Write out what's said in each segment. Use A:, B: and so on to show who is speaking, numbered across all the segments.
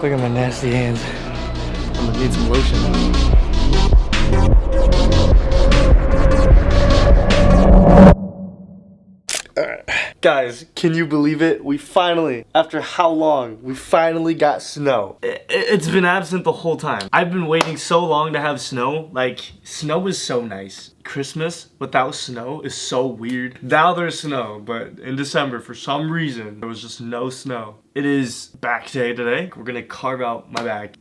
A: Look at my nasty hands. I'm gonna need some lotion. Guys, can you believe it? We finally, after how long, we finally got snow. It's been absent the whole time. I've been waiting so long to have snow. Like, snow is so nice. Christmas without snow is so weird. Now there's snow, but in December, for some reason, there was just no snow. It is back day today. We're gonna carve out my back.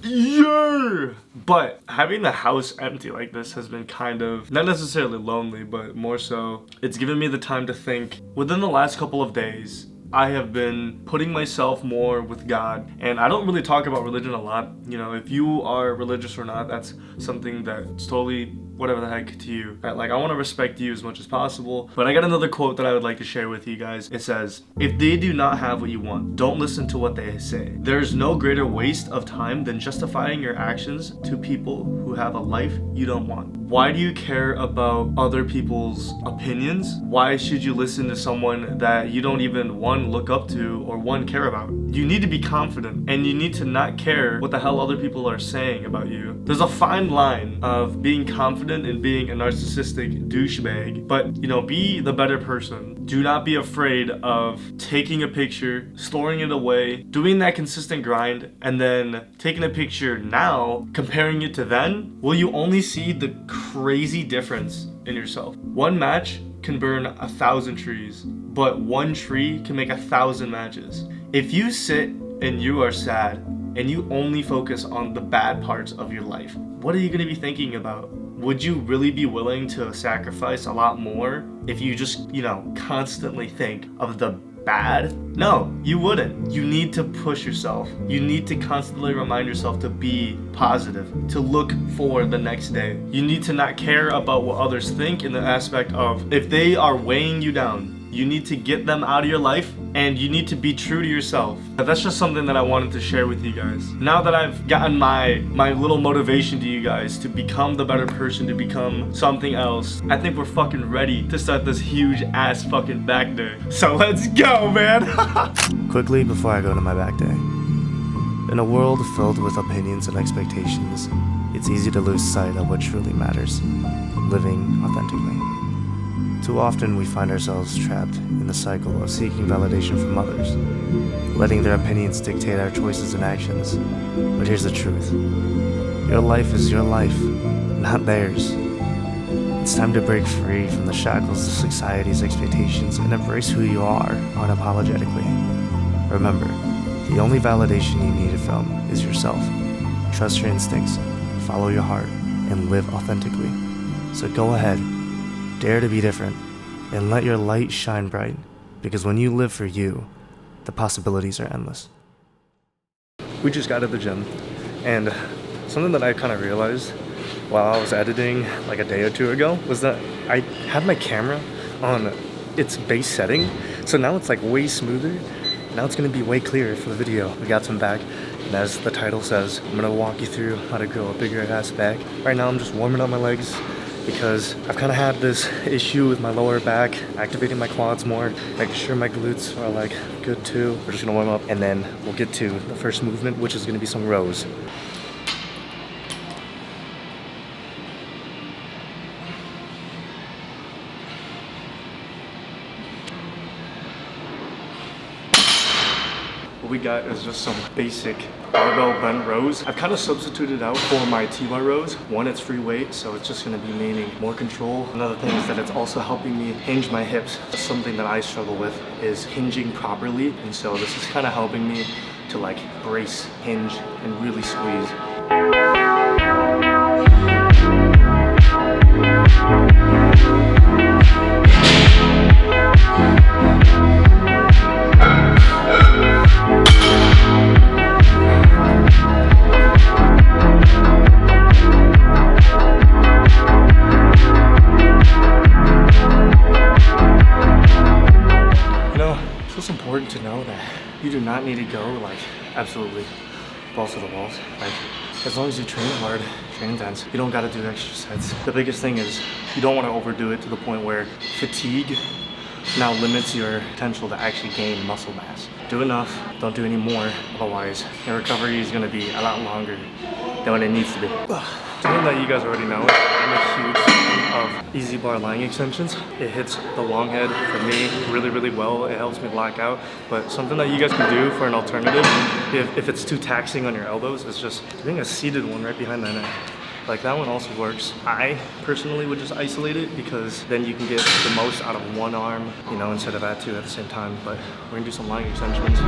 A: Yeah! But having the house empty like this has been kind of, not necessarily lonely, but more so, it's given me the time to think. Within the last couple of days, I have been putting myself more with God, and I don't really talk about religion a lot. You know, if you are religious or not, that's something that's totally whatever the heck to you. Like, I want to respect you as much as possible, but I got another quote that I would like to share with you guys. It says, "If they do not have what you want, don't listen to what they say. There's no greater waste of time than justifying your actions to people who have a life you don't want." Why do you care about other people's opinions? Why should you listen to someone that you don't even, one, look up to, or one, care about? You need to be confident, and you need to not care what the hell other people are saying about you. There's a fine line of being confident and being a narcissistic douchebag, but, you know, be the better person. Do not be afraid of taking a picture, storing it away, doing that consistent grind, and then taking a picture now, comparing it to then. Will you only see the crazy difference in yourself? One match can burn 1,000 trees, but one tree can make 1,000 matches. If you sit and you are sad and you only focus on the bad parts of your life, what are you going to be thinking about? Would you really be willing to sacrifice a lot more if you just, you know, constantly think of the bad? No, you wouldn't. You need to push yourself. You need to constantly remind yourself to be positive, to look for the next day. You need to not care about what others think in the aspect of, if they are weighing you down, you need to get them out of your life, and you need to be true to yourself. That's just something that I wanted to share with you guys. Now that I've gotten my little motivation to you guys to become the better person, to become something else, I think we're fucking ready to start this huge ass fucking back day. So let's go, man.
B: Quickly before I go to my back day. In a world filled with opinions and expectations, it's easy to lose sight of what truly matters: living authentically. Too often we find ourselves trapped in the cycle of seeking validation from others, letting their opinions dictate our choices and actions. But here's the truth. Your life is your life, not theirs. It's time to break free from the shackles of society's expectations and embrace who you are unapologetically. Remember, the only validation you need to film is yourself. Trust your instincts, follow your heart, and live authentically. So go ahead. Dare to be different, and let your light shine bright, because when you live for you, the possibilities are endless.
A: We just got to the gym, and something that I kind of realized while I was editing like a day or two ago was that I had my camera on its base setting, so now it's like way smoother. Now it's going to be way clearer for the video. We got some back, and as the title says, I'm going to walk you through how to grow a bigger ass back. Right now I'm just warming up my legs, because I've kind of had this issue with my lower back, activating my quads more, making sure my glutes are like good too. We're just gonna warm up, and then we'll get to the first movement, which is gonna be some rows. What we got is just some basic barbell bent rows. I've kind of substituted out for my T-bar rows. One, it's free weight, so it's just going to be meaning more control. Another thing is that it's also helping me hinge my hips. Something that I struggle with is hinging properly, and so this is kind of helping me to like brace, hinge, and really squeeze. It's important to know that you do not need to go like absolutely balls to the walls. Like, as long as you train hard, train intense, you don't got to do extra sets. The biggest thing is you don't want to overdo it to the point where fatigue
B: now limits your potential to actually gain muscle mass. Do enough, don't do any more, otherwise your recovery is going to be a lot longer than what it needs to be. Something that you guys already know, I'm a huge fan of easy bar lying extensions. It hits the long head for me really well. It helps me lock out. But something that you guys can do for an alternative, if it's too taxing on your elbows, is just doing a seated one right behind the neck. Like that one also works. I personally would just isolate it because then you can get the most out of one arm, you know, instead of that two at the same time. But we're gonna do some lying extensions.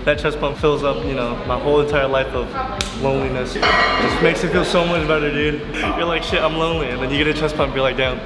B: That chest pump fills up, you know, my whole entire life of loneliness. Just makes it feel so much better, dude. You're like, shit, I'm lonely, and then you get a chest pump, you're like, damn.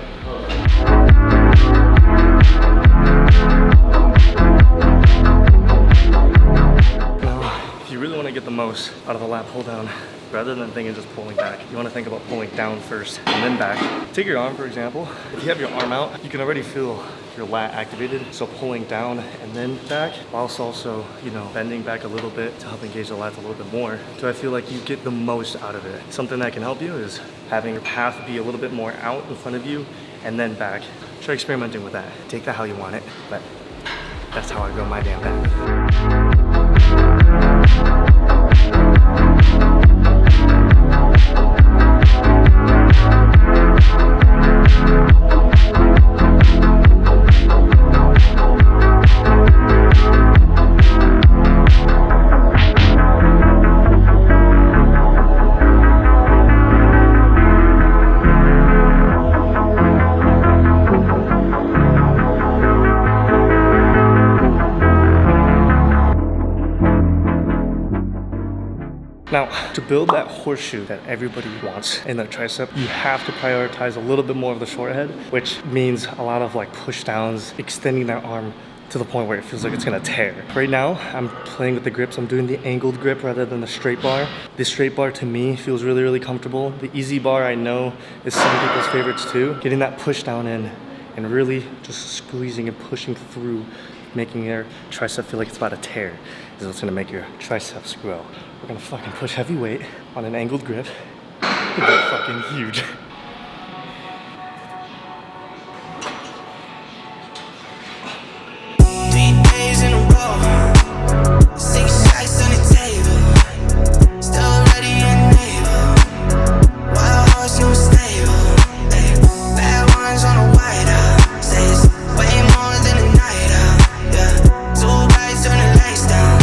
B: Now, if you really want to get the most out of the lat pull down, rather than thinking just pulling back, you want to think about pulling down first and then back. Take your arm, for example. If you have your arm out, you can already feel your lat activated. So pulling down and then back, whilst also, you know, bending back a little bit to help engage the lats a little bit more. So I feel like you get the most out of it. Something that can help you is having your path be a little bit more out in front of you and then back. Try experimenting with that. Take that how you want it, but that's how I grow my damn back. Now, to build that horseshoe that everybody wants in their tricep, you have to prioritize a little bit more of the short head, which means a lot of like push downs, extending that arm to the point where it feels like it's gonna tear. Right now, I'm playing with the grips. I'm doing the angled grip rather than the straight bar. The straight bar to me feels really comfortable. The easy bar I know is some people's favorites too. Getting that push down in and really just squeezing and pushing through, making your tricep feel like it's about to tear is what's gonna make your triceps grow. We're gonna fucking push heavy weight on an angled grip. That's fucking huge.
C: 3 days in a row, 6 shots on the table, still ready and able, wild horse no stable, bad ones on a white out, say it's way more than a night out, yeah, 2 bites turn the lights down.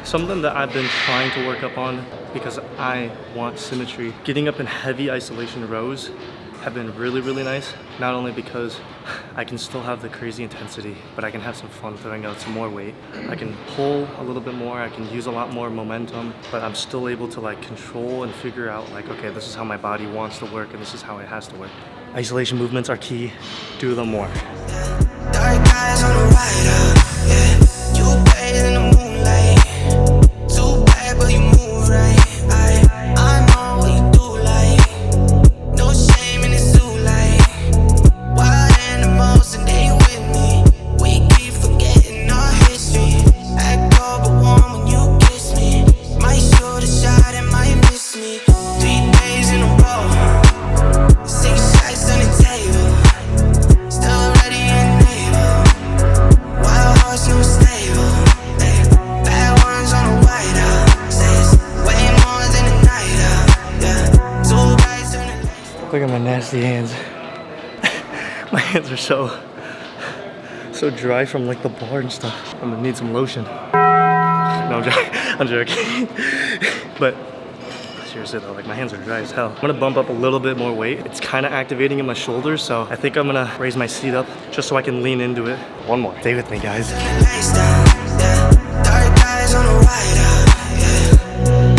B: Something that I've been trying to work up on because I want symmetry. Getting up in heavy isolation rows have been really nice. Not only because I can still have the crazy intensity, but I can have some fun throwing out some more weight. I can pull a little bit more, I can use a lot more momentum, but I'm still able to like control and figure out like, okay, this is how my body wants to work and this is how it has to work. Isolation movements are key. Do them more.
C: Dark eyes on the white out, yeah, you bathe in the moonlight. Too bad, but you move right. I know what you do like. No shame in the suit like. Wild animals and they with me. We keep forgetting our history. Act cold but warm when you kiss me. Might shoot a shot and might miss me. 3 days in a row, 6 shots on the table, still ready and able, wild horse no stable.
B: Look at my nasty hands. My hands are so dry from like the bar and stuff. I'm gonna need some lotion. No, I'm joking. But seriously though, like my hands are dry as hell. I'm gonna bump up a little bit more weight. It's kind of activating in my shoulders, so I think I'm gonna raise my seat up just so I can lean into it. One more. Stay with me, guys.
C: Dark eyes on the ride out, yeah.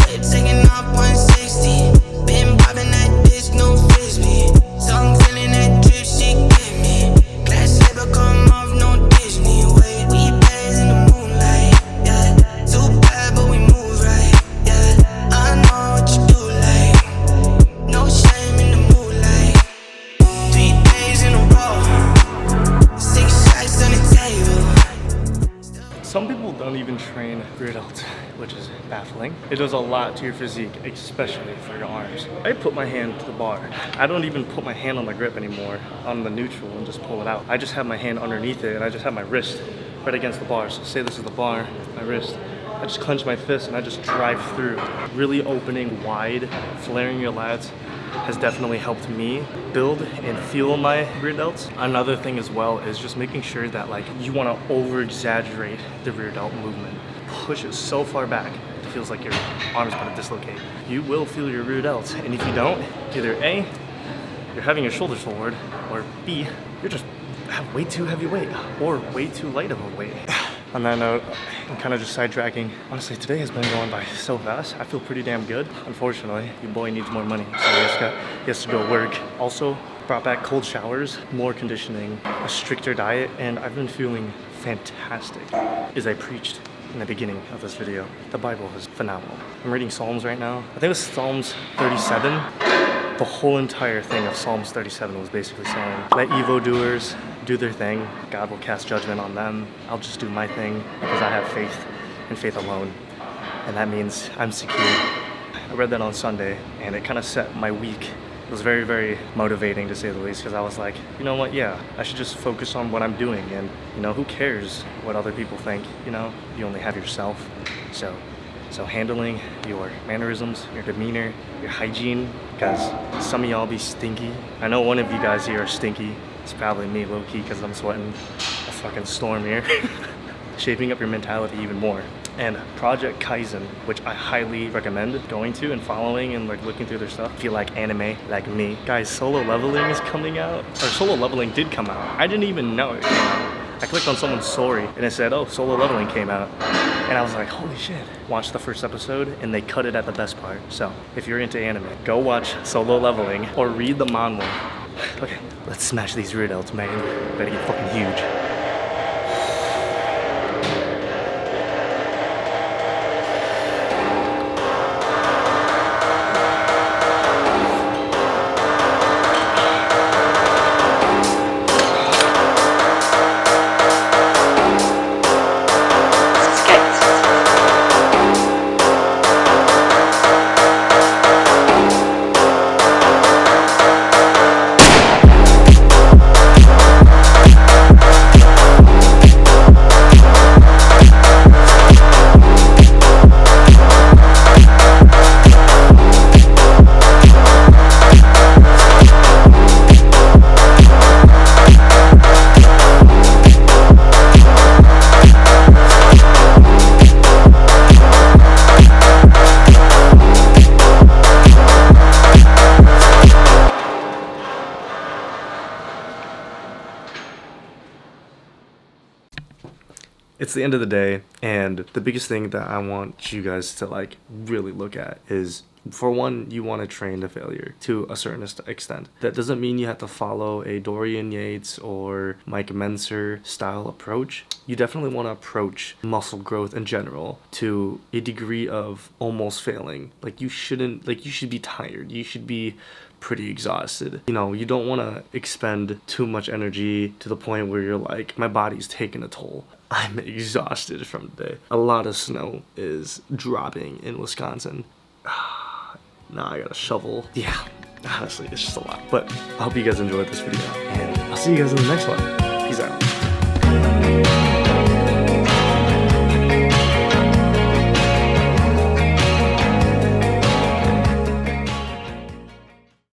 C: Whip taking off 160. Been bobbing that disc, no frisbee. So I'm feeling that drip she give me. Glass slipper come off, no Disney way. We blaze in the moonlight, yeah. Too bad, but we move right, yeah. I know what you do like. No shame in the moonlight. 3 days in a row. 6 shots on the table.
A: Some people don't even train rear delts, which is baffling. It does a lot to your physique, especially for your arms. I put my hand to the bar. I don't even put my hand on the grip anymore, on the neutral, and just pull it out. I just have my hand underneath it, and I just have my wrist right against the bar. So say this is the bar, my wrist. I just clench my fist and I just drive through. Really opening wide, flaring your lats has definitely helped me build and feel my rear delts. Another thing as well is just making sure that like you want to over exaggerate the rear delt movement. Push it so far back it feels like your arm's going to dislocate. You will feel your rear delts, and if you don't, either A, you're having your shoulders forward, or B, you're just have way too heavy weight or way too light of a weight. On that note, I'm kind of just sidetracking. Honestly, today has been going by so fast. I feel pretty damn good. Unfortunately, your boy needs more money, so he has to go work. Also, brought back cold showers, more conditioning, a stricter diet, and I've been feeling fantastic. As I preached in the beginning of this video, the Bible is phenomenal. I'm reading Psalms right now. I think it was Psalms 37. The whole entire thing of Psalms 37 was basically saying, let evildoers do their thing. God will cast judgment on them. I'll just do my thing because I have faith and faith alone. And that means I'm secure. I read that on Sunday and it kind of set my week. It was very, very motivating to say the least, because I was like, you know what, yeah, I should just focus on what I'm doing, and you know, who cares what other people think, you know? You only have yourself. So handling your mannerisms, your demeanor, your hygiene, because some of y'all be stinky. I know one of you guys here are stinky. It's probably me, low-key, because I'm sweating a fucking storm here. Shaping up your mentality even more. And Project Kaizen, which I highly recommend going to and following and like looking through their stuff. If you like anime, like me. Guys, Solo Leveling is coming out. Or Solo Leveling did come out. I didn't even know it came out. I clicked on someone's story and it said, oh, Solo Leveling came out. And I was like, holy shit. Watched the first episode and they cut it at the best part. So if you're into anime, go watch Solo Leveling or read the manga. Okay, let's smash these rear delts, man. Better get fucking huge. It's the end of the day, and the biggest thing that I want you guys to like really look at is, for one, you want to train to failure to a certain extent. That doesn't mean you have to follow a Dorian Yates or Mike Menser style approach. You definitely want to approach muscle growth in general to a degree of almost failing. Like you should be tired. You should be pretty exhausted. You know, you don't want to expend too much energy to the point where you're like, my body's taking a toll. I'm exhausted from the day. A lot of snow is dropping in Wisconsin. Now I gotta shovel. Yeah, honestly, it's just a lot. But I hope you guys enjoyed this video, and I'll see you guys in the next one. Peace out.